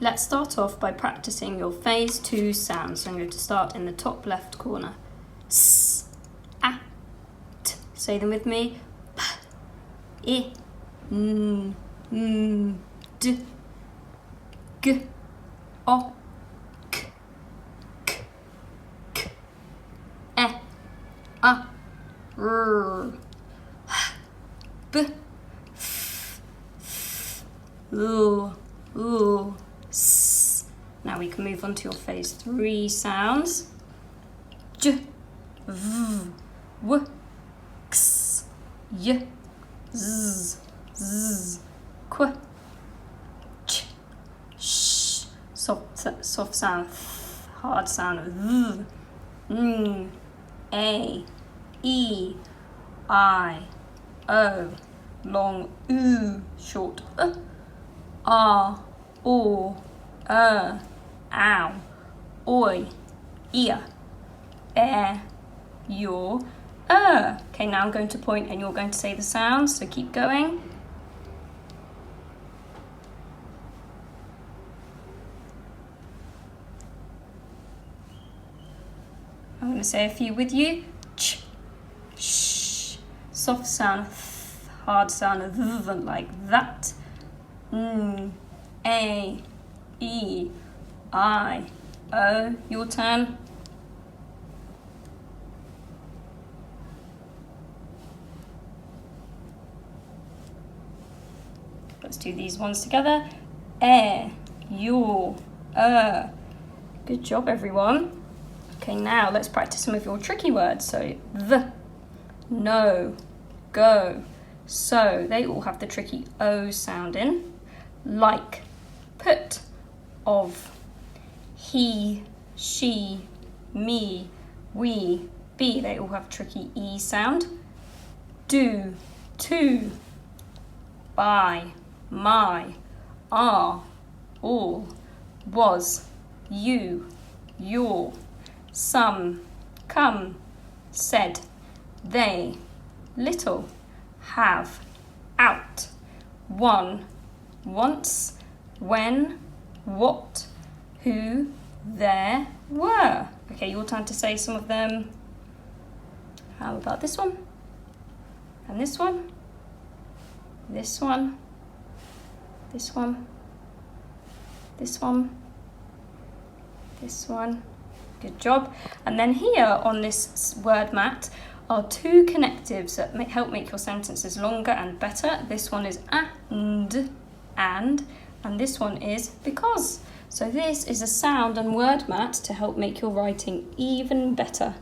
Let's start off by practicing your phase 2 sounds. So I'm going to start in the top left corner. S, a, t. Say them with me. P, I, n, d, g, o, k, k, k, e, a, r, b, f, f, l, s. Now we can move on to your phase 3 sounds. J, v, w, x, y, z, z, qu, ch, sh. Soft sound, hard sound, v, n, a, e, I, o, long u, short r, o, ow, oi, ear, your, Okay, now I'm going to point and you're going to say the sounds, so keep going. I'm going to say a few with you. Ch, sh, soft sound, th, hard sound, th, like that. A, E, I, O. Your turn. Let's do these ones together. Your, Good job, everyone. Okay, now let's practice some of your tricky words. So, the, no, go, so. They all have the tricky O sound in. Like, put, of, he, she, me, we, be. They all have tricky E sound. Do, to, by, my, are, all, was, you, your, some, come, said, they, little, have, out, one, once, when, what, who, there, were. Okay, your turn to say some of them. How about this one? And this one? This one? This one? This one? This one? Good job. And then here on this word mat are 2 connectives that help make your sentences longer and better. This one is and this one is because. So this is a sound and word mat to help make your writing even better.